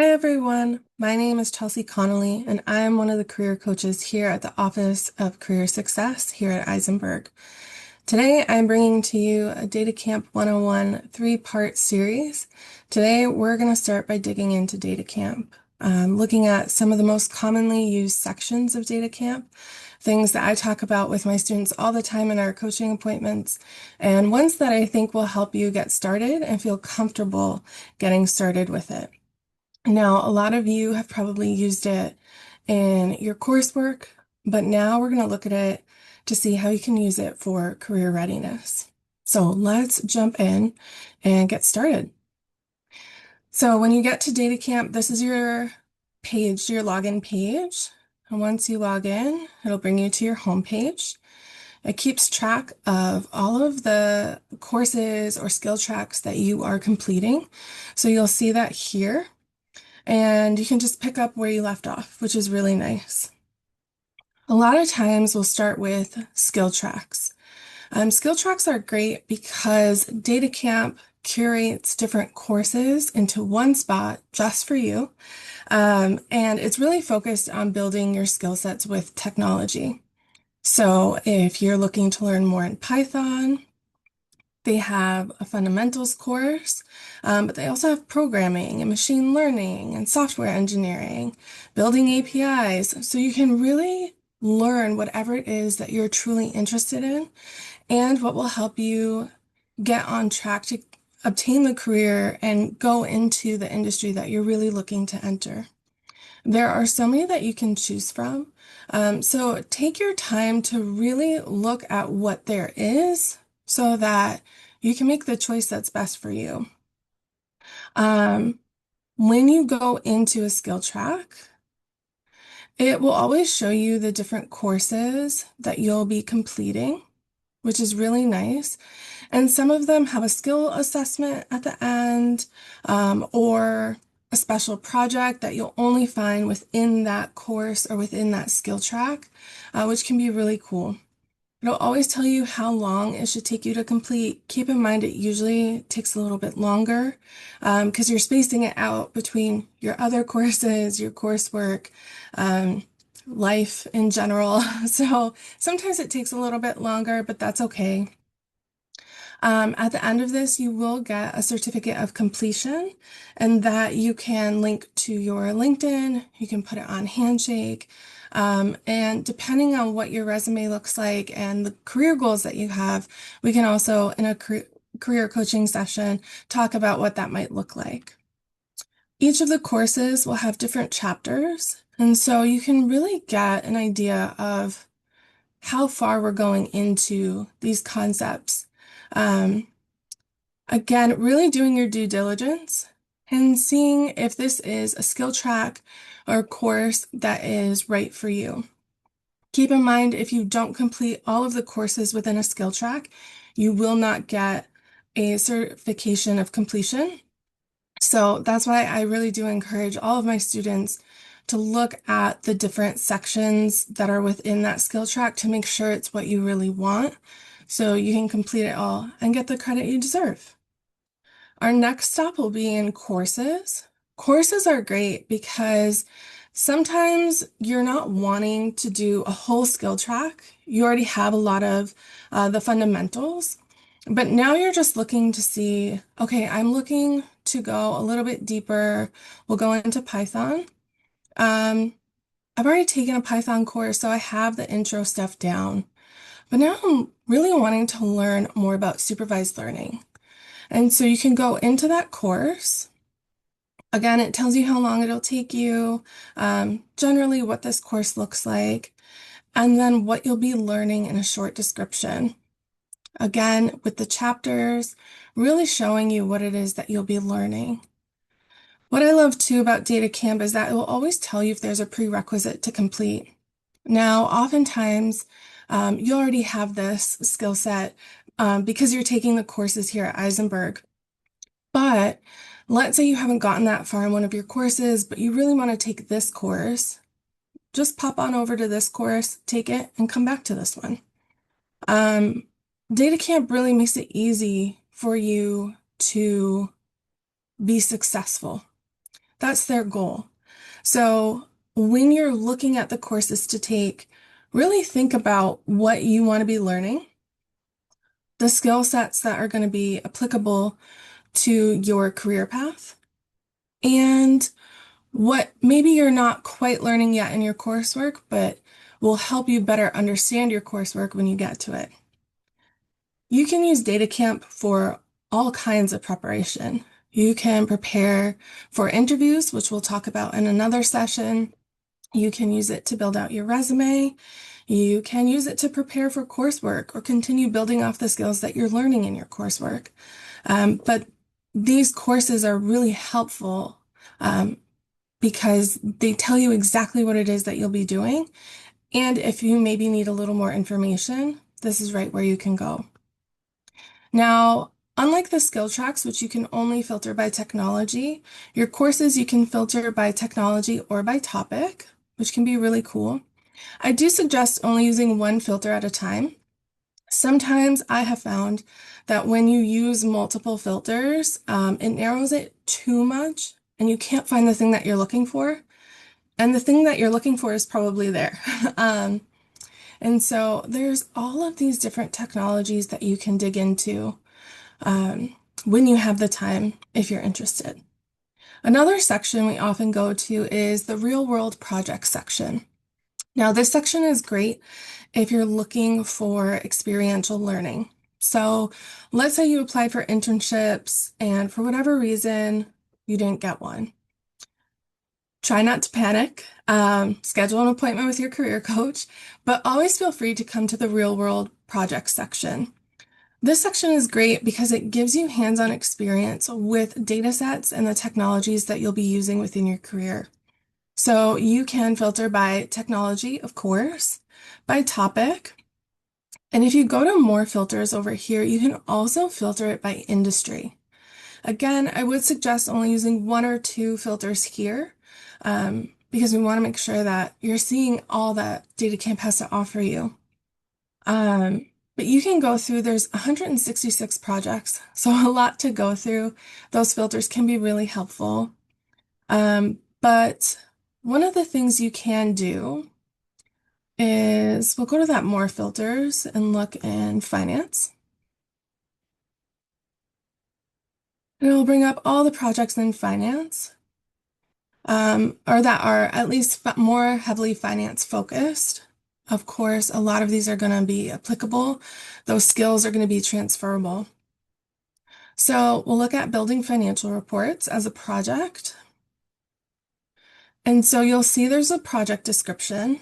Hi everyone, my name is Chelsea Connolly, and I am one of the career coaches here at the Office of Career Success here at Isenberg. Today I'm bringing to you a DataCamp 101 three-part series. Today we're going to start by digging into DataCamp, looking at some of the most commonly used sections of DataCamp, things that I talk about with my students all the time in our coaching appointments, and ones that I think will help you get started and feel comfortable getting started with it. Now, a lot of you have probably used it in your coursework, but now we're going to look at it to see how you can use it for career readiness. So let's jump in and get started. So when you get to DataCamp, this is your page, your login page. And once you log in, it'll bring you to your home page. It keeps track of all of the courses or skill tracks that you are completing. So you'll see that here. And you can just pick up where you left off, which is really nice. A lot of times we'll start with skill tracks. Skill tracks are great because DataCamp curates different courses into one spot just for you. And it's really focused on building your skill sets with technology. So if you're looking to learn more in Python, they have a fundamentals course, but they also have programming and machine learning and software engineering, building APIs. So you can really learn whatever it is that you're truly interested in and what will help you get on track to obtain the career and go into the industry that you're really looking to enter. There are so many that you can choose from. So take your time to really look at what there is so that you can make the choice that's best for you. Um, when you go into a skill track, it will always show you the different courses that you'll be completing, which is really nice. And some of them have a skill assessment at the end, or a special project that you'll only find within that course or within that skill track, which can be really cool. It'll always tell you how long it should take you to complete. Keep in mind it usually takes a little bit longer because you're spacing it out between your other courses, your coursework, um, life in general. So sometimes it takes a little bit longer, but that's okay. At the end of this, you will get a certificate of completion, and that you can link to your LinkedIn. You can put it on Handshake. And depending on what your resume looks like and the career goals that you have, we can also, in a career coaching session, talk about what that might look like. Each of the courses will have different chapters, and so you can really get an idea of how far we're going into these concepts. Um, Again, really doing your due diligence and seeing if this is a skill track or a course that is right for you. Keep in mind, if you don't complete all of the courses within a skill track, you will not get a certification of completion. So that's why I really do encourage all of my students to look at the different sections that are within that skill track to make sure it's what you really want, so you can complete it all and get the credit you deserve. Our next stop will be in courses. Courses are great because sometimes you're not wanting to do a whole skill track. You already have a lot of the fundamentals, but now you're just looking to see, okay, I'm looking to go a little bit deeper. We'll go into Python. Um, I've already taken a Python course, so I have the intro stuff down. But now I'm really wanting to learn more about supervised learning. And so you can go into that course. Again, it tells you how long it'll take you, generally what this course looks like, and then what you'll be learning in a short description. Again, with the chapters, really showing you what it is that you'll be learning. What I love too about DataCamp is that it will always tell you if there's a prerequisite to complete. Now, oftentimes, you already have this skill set because you're taking the courses here at Isenberg. But let's say you haven't gotten that far in one of your courses, but you really want to take this course. Just pop on over to this course, take it, and come back to this one. Um, DataCamp really makes it easy for you to be successful. That's their goal. So when you're looking at the courses to take, really think about what you want to be learning, the skill sets that are going to be applicable to your career path, and what maybe you're not quite learning yet in your coursework, but will help you better understand your coursework when you get to it. You can use DataCamp for all kinds of preparation. You can prepare for interviews, which we'll talk about in another session. You can use it to build out your resume. You can use it to prepare for coursework or continue building off the skills that you're learning in your coursework. But these courses are really helpful um, because they tell you exactly what it is that you'll be doing. And if you maybe need a little more information, this is right where you can go. Now, unlike the skill tracks, which you can only filter by technology, your courses you can filter by technology or by topic, which can be really cool. I do suggest only using one filter at a time. Sometimes I have found that when you use multiple filters, it narrows it too much and you can't find the thing that you're looking for. And the thing that you're looking for is probably there. Um, and so there's all of these different technologies that you can dig into when you have the time, if you're interested. Another section we often go to is the real world project section. Now, this section is great if you're looking for experiential learning. So let's say you applied for internships and for whatever reason, you didn't get one. Try not to panic. Schedule an appointment with your career coach, but always feel free to come to the real world project section. This section is great because it gives you hands-on experience with data sets and the technologies that you'll be using within your career. So you can filter by technology, of course, by topic. And if you go to more filters over here, you can also filter it by industry. Again, I would suggest only using one or two filters here because we want to make sure that you're seeing all that DataCamp has to offer you. But you can go through, there's 166 projects, so a lot to go through. Those filters can be really helpful. But one of the things you can do is we'll go to that more filters and look in finance. And it'll bring up all the projects in finance, or that are at least more heavily finance focused. Of course, a lot of these are going to be applicable. Those skills are going to be transferable. So we'll look at building financial reports as a project. And so you'll see there's a project description.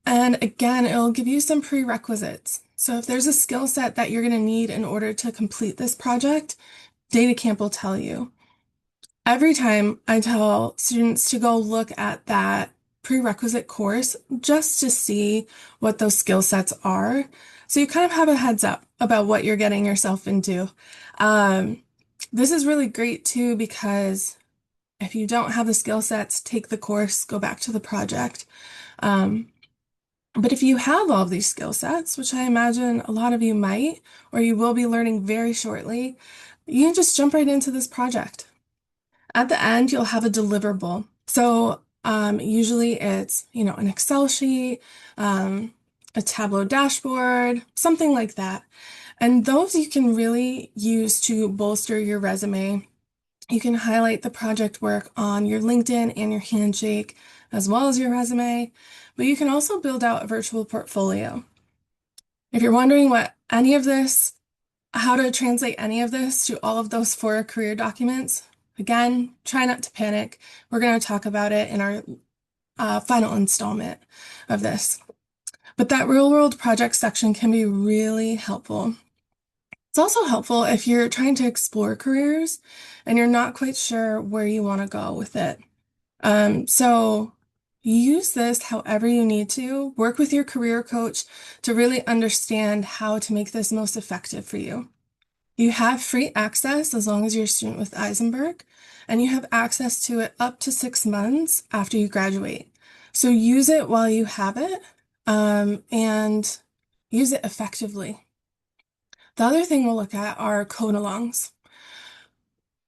And again, it'll give you some prerequisites. So if there's a skill set that you're going to need in order to complete this project, DataCamp will tell you. Every time I tell students to go look at that prerequisite course just to see what those skill sets are. So you kind of have a heads up about what you're getting yourself into. This is really great too because if you don't have the skill sets, take the course, go back to the project. But if you have all of these skill sets, which I imagine a lot of you might, or you will be learning very shortly, you can just jump right into this project. At the end, you'll have a deliverable. So usually it's, an Excel sheet, a Tableau dashboard, something like that. And those you can really use to bolster your resume. You can highlight the project work on your LinkedIn and your Handshake, as well as your resume, but you can also build out a virtual portfolio. If you're wondering how to translate any of this to all of those 4 career documents, again, try not to panic. We're going to talk about it in our final installment of this. But that real world project section can be really helpful. It's also helpful if you're trying to explore careers and you're not quite sure where you want to go with it. So use this however you need to. Work with your career coach to really understand how to make this most effective for you. You have free access as long as you're a student with Isenberg, and you have access to it up to 6 months after you graduate. So use it while you have it, and use it effectively. The other thing we'll look at are code-alongs.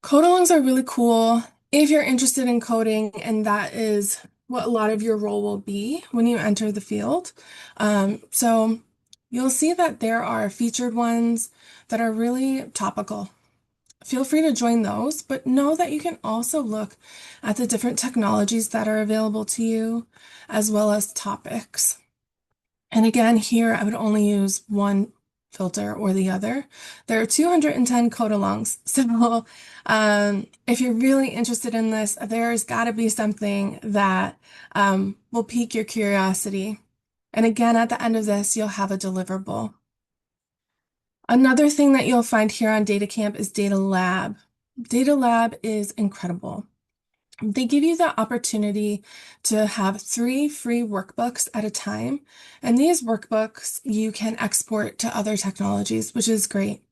Code-alongs are really cool if you're interested in coding, and that is what a lot of your role will be when you enter the field. So you'll see that there are featured ones that are really topical. Feel free to join those, but know that you can also look at the different technologies that are available to you, as well as topics. And again, here I would only use one filter or the other. There are 210 code alongs. So if you're really interested in this, there's got to be something that will pique your curiosity. And again, at the end of this, you'll have a deliverable. Another thing that you'll find here on DataCamp is Data Lab. Data Lab is incredible. They give you the opportunity to have 3 free workbooks at a time, and these workbooks you can export to other technologies, which is great.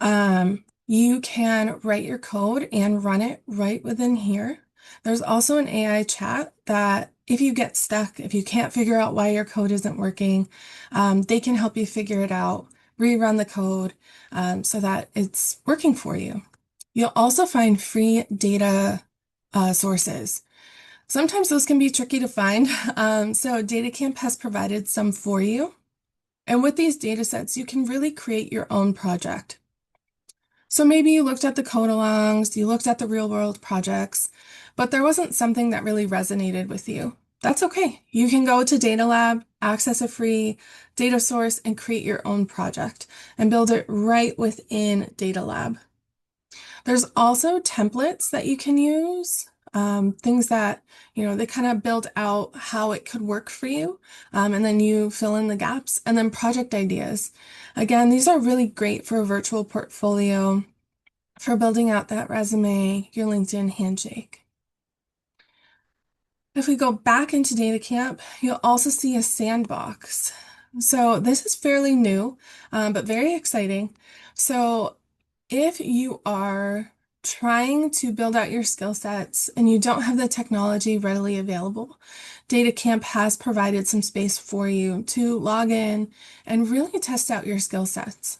You can write your code and run it right within here. There's also an AI chat that if you get stuck, if you can't figure out why your code isn't working, they can help you figure it out, rerun the code so that it's working for you. You'll also find free data sources. Sometimes those can be tricky to find, so DataCamp has provided some for you. And with these data sets, you can really create your own project. So maybe you looked at the code alongs, you looked at the real world projects, but there wasn't something that really resonated with you. That's okay. You can go to Data Lab, access a free data source, and create your own project and build it right within Data Lab. There's also templates that you can use, things that, they kind of build out how it could work for you, and then you fill in the gaps, and then project ideas. Again, these are really great for a virtual portfolio, for building out that resume, your LinkedIn handshake. If we go back into DataCamp, you'll also see a sandbox. So this is fairly new, but very exciting. So if you are trying to build out your skill sets and you don't have the technology readily available, DataCamp has provided some space for you to log in and really test out your skill sets.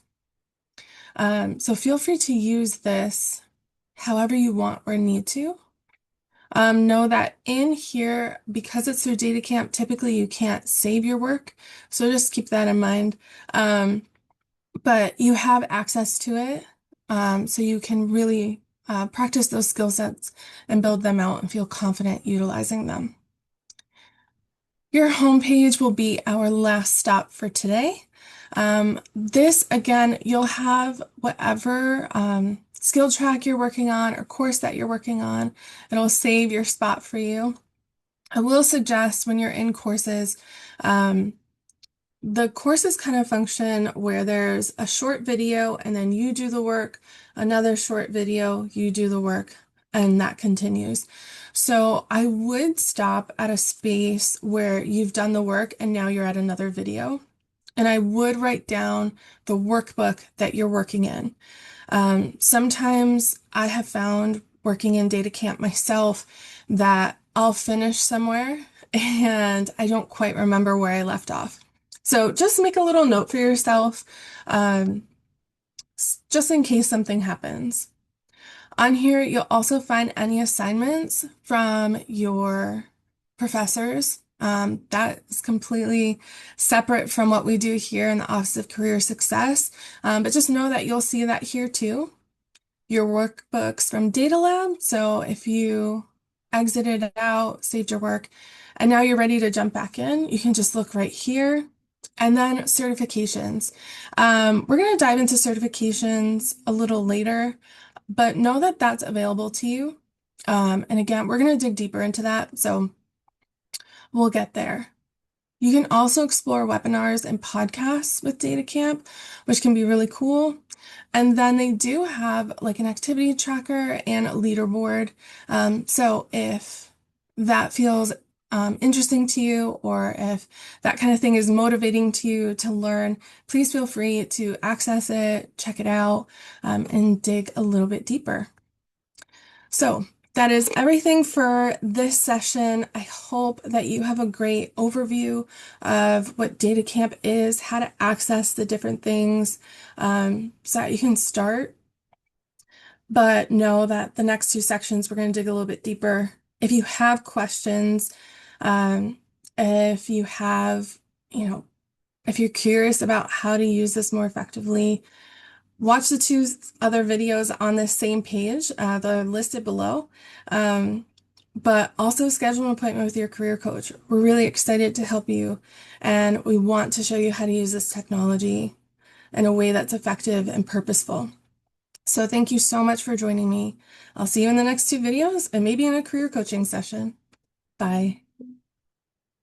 So feel free to use this however you want or need to. Know that in here, because it's through DataCamp, typically you can't save your work, so just keep that in mind. But you have access to it, so you can really practice those skill sets and build them out and feel confident utilizing them. Your homepage will be our last stop for today. This, again, you'll have whatever skill track you're working on or course that you're working on. It'll save your spot for you. I will suggest when you're in courses, the courses kind of function where there's a short video and then you do the work, another short video, you do the work, and that continues. So I would stop at a space where you've done the work and now you're at another video. And I would write down the workbook that you're working in. Sometimes I have found working in DataCamp myself that I'll finish somewhere and I don't quite remember where I left off. So just make a little note for yourself, just in case something happens. On here, you'll also find any assignments from your professors. That is completely separate from what we do here in the Office of Career Success. But just know that you'll see that here too. Your workbooks from Data Lab. So if you exited out, saved your work, and now you're ready to jump back in, you can just look right here. And then certifications. We're going to dive into certifications a little later, but know that that's available to you. And again, we're going to dig deeper into that, so we'll get there. You can also explore webinars and podcasts with DataCamp, which can be really cool. And then they do have like an activity tracker and a leaderboard. So if that feels interesting to you, or if that kind of thing is motivating to you to learn, please feel free to access it, check it out, and dig a little bit deeper. So that is everything for this session. I hope that you have a great overview of what DataCamp is, how to access the different things, so that you can start. but know that the next two sections, we're going to dig a little bit deeper. If you have questions, um, if you have, you know, if you're curious about how to use this more effectively, watch the two other videos on this same page. They're listed below. Um, but also schedule an appointment with your career coach. We're really excited to help you, and we want to show you how to use this technology in a way that's effective and purposeful. So thank you so much for joining me. I'll see you in the next two videos and maybe in a career coaching session. Bye.